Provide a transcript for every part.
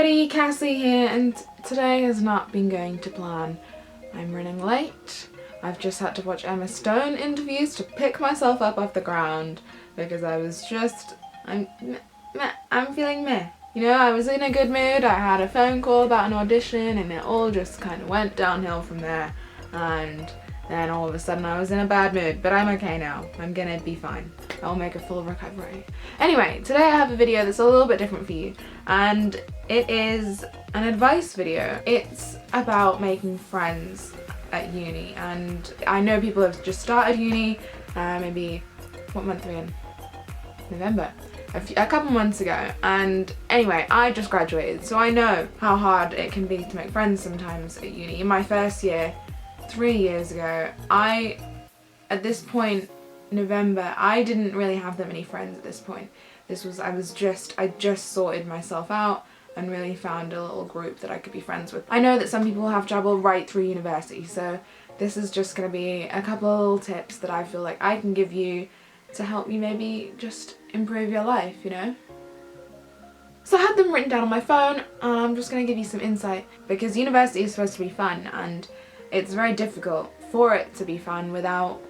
everybody, Cassie here, and today has not been going to plan. I'm running late. I've just had to watch Emma Stone interviews to pick myself up off the ground because I was just, I'm feeling meh. You know, I was in a good mood, I had a phone call about an audition and it all just kind of went downhill from there, and then all of a sudden I was in a bad mood, but I'm okay now. I'm gonna be fine. I'll make a full recovery. Anyway, today I have a video that's a little bit different for you, and it is an advice video. It's about making friends at uni, and I know people have just started uni, maybe, what month are we in? November. A couple months ago, and anyway, I just graduated, so I know how hard it can be to make friends sometimes at uni. In my first year, 3 years ago, at this point, November, I didn't really have that many friends at this point. I just sorted myself out and really found a little group that I could be friends with. I know that some people have trouble right through university, so this is just going to be a couple of little tips that I feel like I can give you to help you maybe just improve your life, you know? So I had them written down on my phone, and I'm just going to give you some insight, because university is supposed to be fun, and it's very difficult for it to be fun without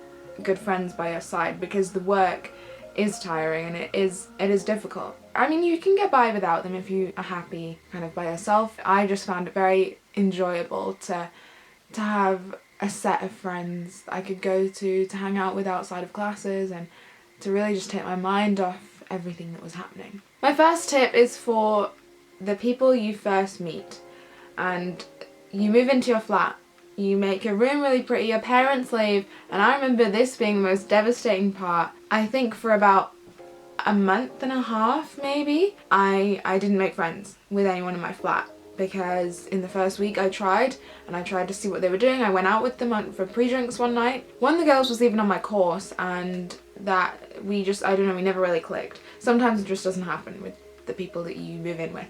good friends by your side, because the work is tiring and it is difficult. I mean, you can get by without them if you are happy kind of by yourself. I just found it very enjoyable to have a set of friends I could go to hang out with outside of classes and to really just take my mind off everything that was happening. My first tip is for the people you first meet, and you move into your flat. You make your room really pretty, your parents leave, and I remember this being the most devastating part. I think for about a month and a half maybe, I didn't make friends with anyone in my flat, because in the first week I tried to see what they were doing. I went out with them for pre-drinks one night. One of the girls was even on my course, and that we never really clicked. Sometimes it just doesn't happen with the people that you move in with.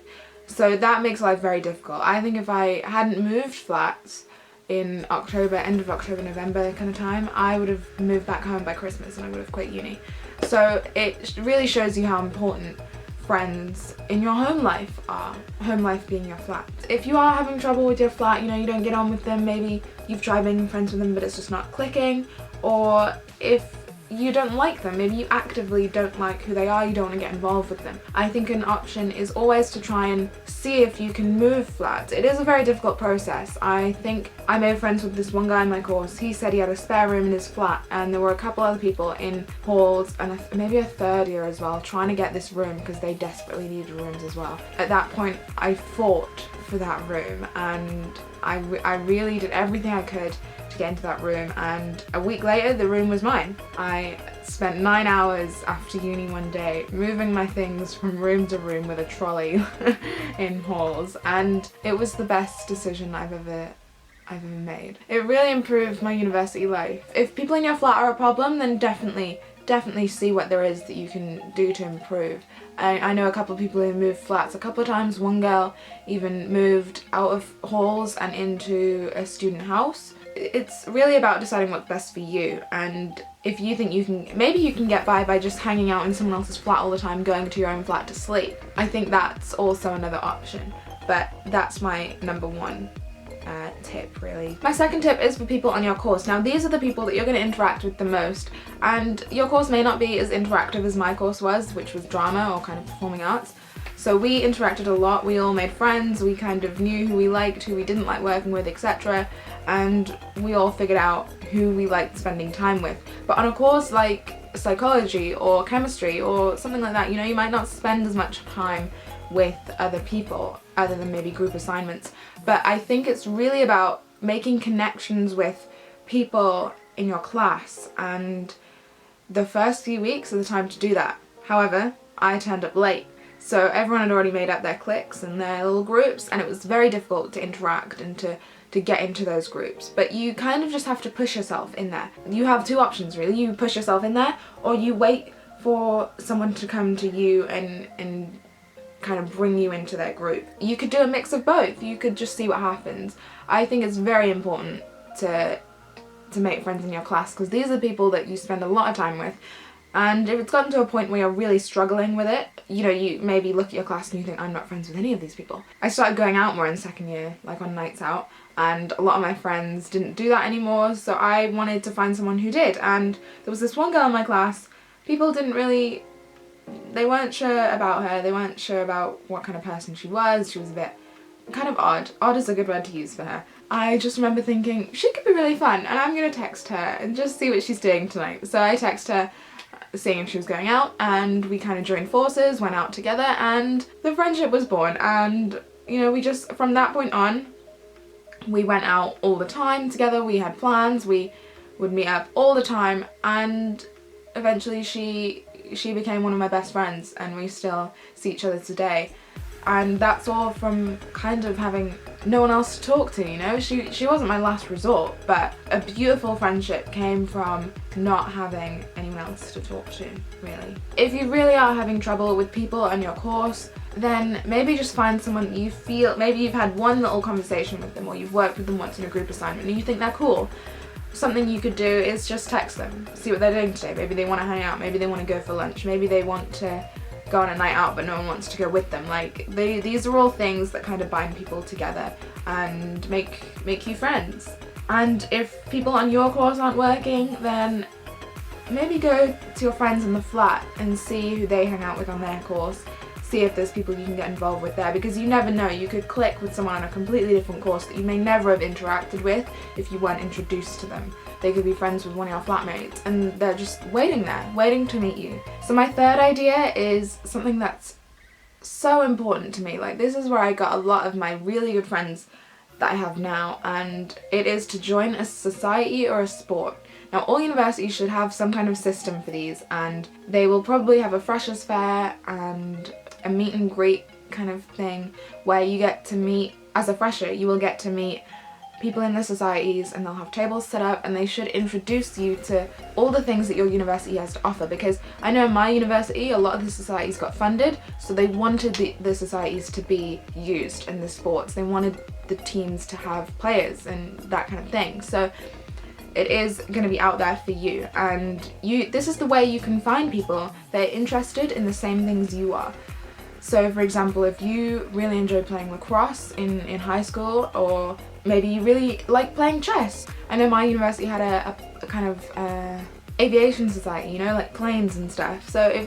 So that makes life very difficult. I think if I hadn't moved flats in October, end of October, November kind of time, I would have moved back home by Christmas and I would have quit uni. So it really shows you how important friends in your home life are, home life being your flat. If you are having trouble with your flat, you know, you don't get on with them, maybe you've tried making friends with them but it's just not clicking, or if you don't like them, maybe you actively don't like who they are, you don't want to get involved with them, I think an option is always to try and see if you can move flats. It is a very difficult process. I think I made friends with this one guy in my course. He said he had a spare room in his flat, and there were a couple other people in halls and maybe a third year as well trying to get this room because they desperately needed rooms as well. At that point I fought for that room, and I really did everything I could to get into that room, and a week later the room was mine. I spent 9 hours after uni one day moving my things from room to room with a trolley in halls, and it was the best decision I've ever made. It really improved my university life. If people in your flat are a problem, then definitely see what there is that you can do to improve. I know a couple of people who moved flats a couple of times. One girl even moved out of halls and into a student house. It's really about deciding what's best for you, and if you think maybe you can get by just hanging out in someone else's flat all the time, going to your own flat to sleep. I think that's also another option, but that's my number one tip really. My second tip is for people on your course. Now these are the people that you're going to interact with the most, and your course may not be as interactive as my course was, which was drama or kind of performing arts. So we interacted a lot, we all made friends, we kind of knew who we liked, who we didn't like working with, etc. And we all figured out who we liked spending time with. But on a course like psychology or chemistry or something like that, you know, you might not spend as much time with other people other than maybe group assignments. But I think it's really about making connections with people in your class, and the first few weeks are the time to do that. However, I turned up late, so everyone had already made up their cliques and their little groups, and it was very difficult to interact and to get into those groups. But you kind of just have to push yourself in there. You have two options really. You push yourself in there, or you wait for someone to come to you and kind of bring you into their group. You could do a mix of both. You could just see what happens. I think it's very important to make friends in your class, because these are people that you spend a lot of time with, And if it's gotten to a point where you're really struggling with it, you know, you maybe look at your class and you think, I'm not friends with any of these people. I started going out more in second year, like on nights out, and a lot of my friends didn't do that anymore, so I wanted to find someone who did. And there was this one girl in my class, people didn't really, they weren't sure about her, they weren't sure about what kind of person she was a bit kind of odd. Odd is a good word to use for her. I just remember thinking, she could be really fun, and I'm gonna text her and just see what she's doing tonight. So I text her, seeing if she was going out, and we kind of joined forces, went out together, and the friendship was born. And you know, we just, from that point on, we went out all the time together, we had plans, we would meet up all the time, and eventually she became one of my best friends, and we still see each other today. And that's all from kind of having no one else to talk to, you know? She wasn't my last resort, but a beautiful friendship came from not having anyone else to talk to, really. If you really are having trouble with people on your course, then maybe just find someone that you feel, maybe you've had one little conversation with them, or you've worked with them once in a group assignment and you think they're cool. Something you could do is just text them, see what they're doing today. Maybe they want to hang out, maybe they want to go for lunch, maybe they want to go on a night out but no one wants to go with them. Like, these are all things that kind of bind people together and make you friends. And if people on your course aren't working, then maybe go to your friends in the flat and see who they hang out with on their course. See if there's people you can get involved with there, because you never know, you could click with someone on a completely different course that you may never have interacted with if you weren't introduced to them. They could be friends with one of your flatmates and they're just waiting there, waiting to meet you. So my third idea is something that's so important to me. Like, this is where I got a lot of my really good friends that I have now, and it is to join a society or a sport. Now, all universities should have some kind of system for these, and they will probably have a freshers fair and a meet and greet kind of thing where you get to meet, as a fresher, you will get to meet people in the societies, and they'll have tables set up and they should introduce you to all the things that your university has to offer. Because I know in my university a lot of the societies got funded, so they wanted the societies to be used in the sports. They wanted the teams to have players and that kind of thing. So it is going to be out there for you, and this is the way you can find people that are interested in the same things you are. So for example, if you really enjoy playing lacrosse in high school, or maybe you really like playing chess. I know my university had a kind of aviation society, you know, like planes and stuff. So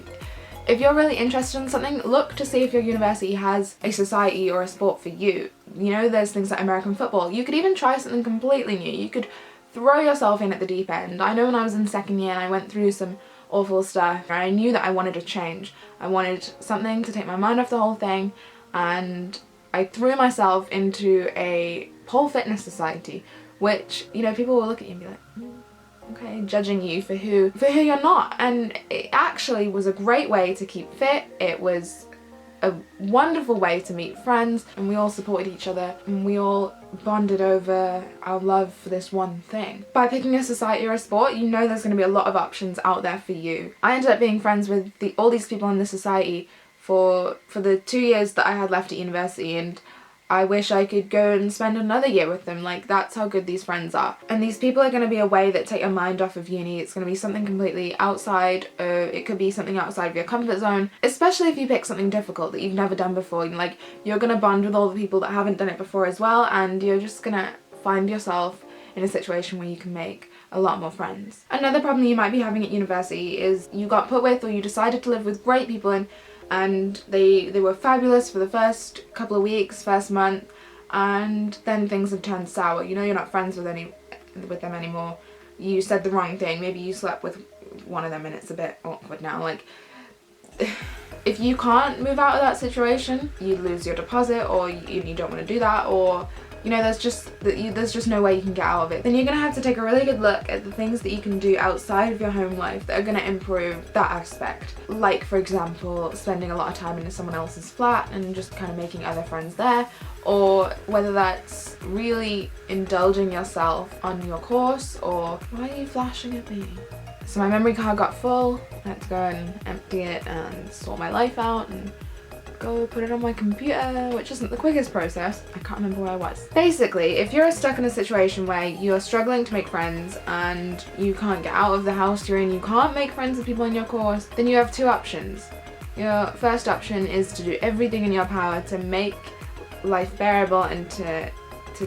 if you're really interested in something, look to see if your university has a society or a sport for you. You know, there's things like American football. You could even try something completely new. You could throw yourself in at the deep end. I know when I was in second year and I went through some awful stuff, I knew that I wanted a change. I wanted something to take my mind off the whole thing, and I threw myself into a pole fitness society, which, you know, people will look at you and be like, okay, judging you for who you're not. And it actually was a great way to keep fit. It was a wonderful way to meet friends, and we all supported each other and we all bonded over our love for this one thing. By picking a society or a sport, you know there's going to be a lot of options out there for you. I ended up being friends with all these people in the society for the 2 years that I had left at university, and I wish I could go and spend another year with them. Like, that's how good these friends are. And these people are going to be a way that take your mind off of uni. It's going to be something completely outside, it could be something outside of your comfort zone, especially if you pick something difficult that you've never done before. Like, you're going to bond with all the people that haven't done it before as well, and you're just going to find yourself in a situation where you can make a lot more friends. Another problem you might be having at university is you got put with, or you decided to live with great people, and they were fabulous for the first couple of weeks, first month, and then things have turned sour. You know, you're not friends with them anymore. You said the wrong thing. Maybe you slept with one of them and it's a bit awkward now. Like, if you can't move out of that situation, you lose your deposit, or you don't want to do that, or you know, there's just no way you can get out of it. Then you're gonna have to take a really good look at the things that you can do outside of your home life that are gonna improve that aspect. Like, for example, spending a lot of time in someone else's flat and just kind of making other friends there, or whether that's really indulging yourself on your course. Or why are you flashing at me? So my memory card got full. I had to go and empty it and sort my life out and go put it on my computer, which isn't the quickest process. I can't remember where I was. Basically, if you're stuck in a situation where you're struggling to make friends and you can't get out of the house you're in, you can't make friends with people in your course, then you have two options. Your first option is to do everything in your power to make life bearable and to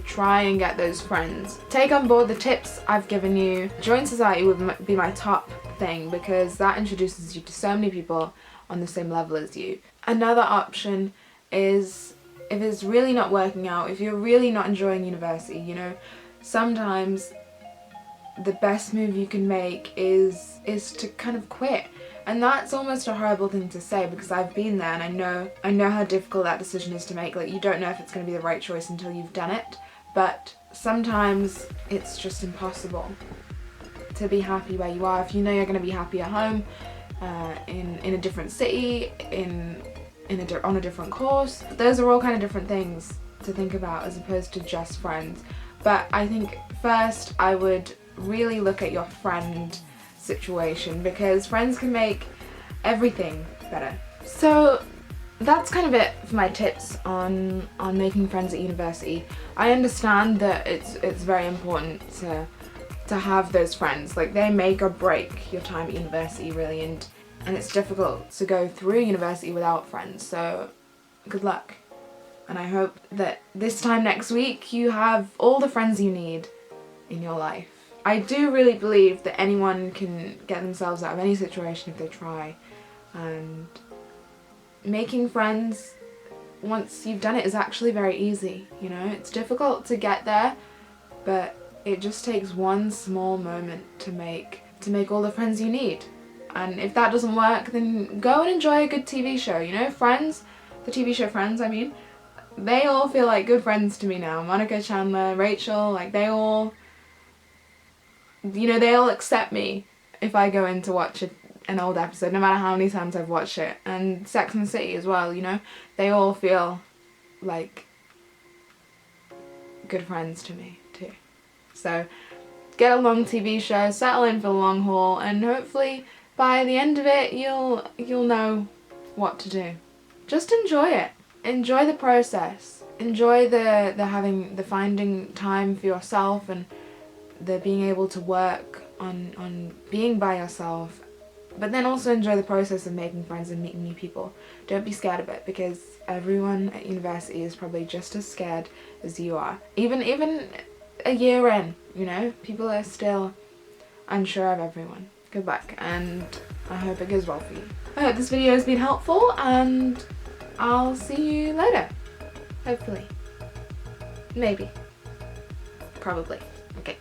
try and get those friends. Take on board the tips I've given you. Join society would be my top thing, because that introduces you to so many people on the same level as you. Another option is, if it's really not working out, if you're really not enjoying university, you know, sometimes the best move you can make is to kind of quit. And that's almost a horrible thing to say, because I've been there and I know how difficult that decision is to make. Like, you don't know if it's going to be the right choice until you've done it, but sometimes it's just impossible to be happy where you are. If you know you're going to be happy at home, in a different city, on a different course, those are all kind of different things to think about as opposed to just friends. But I think first I would really look at your friend situation, because friends can make everything better. So that's kind of it for my tips on making friends at university. I understand that it's very important to have those friends. Like, they make or break your time at university, really, and it's difficult to go through university without friends, so good luck. And I hope that this time next week you have all the friends you need in your life. I do really believe that anyone can get themselves out of any situation if they try, and making friends once you've done it is actually very easy, you know. It's difficult to get there, but it just takes one small moment to make all the friends you need. And if that doesn't work, then go and enjoy a good TV show, you know. Friends, the TV show Friends, I mean, they all feel like good friends to me now. Monica, Chandler, Rachel, like, they all, you know, they all accept me if I go in to watch an old episode, no matter how many times I've watched it. And Sex and the City as well, you know, they all feel like good friends to me too. So get a long TV show, settle in for the long haul, and hopefully by the end of it you'll know what to do. Just enjoy it. Enjoy the process. Enjoy the finding time for yourself, and the being able to work on being by yourself, but then also enjoy the process of making friends and meeting new people. Don't be scared of it, because everyone at university is probably just as scared as you are. Even a year in, you know, people are still unsure of everyone. Good luck, and I hope it goes well for you. I hope this video has been helpful, and I'll see you later. Hopefully. Maybe. Probably. Okay.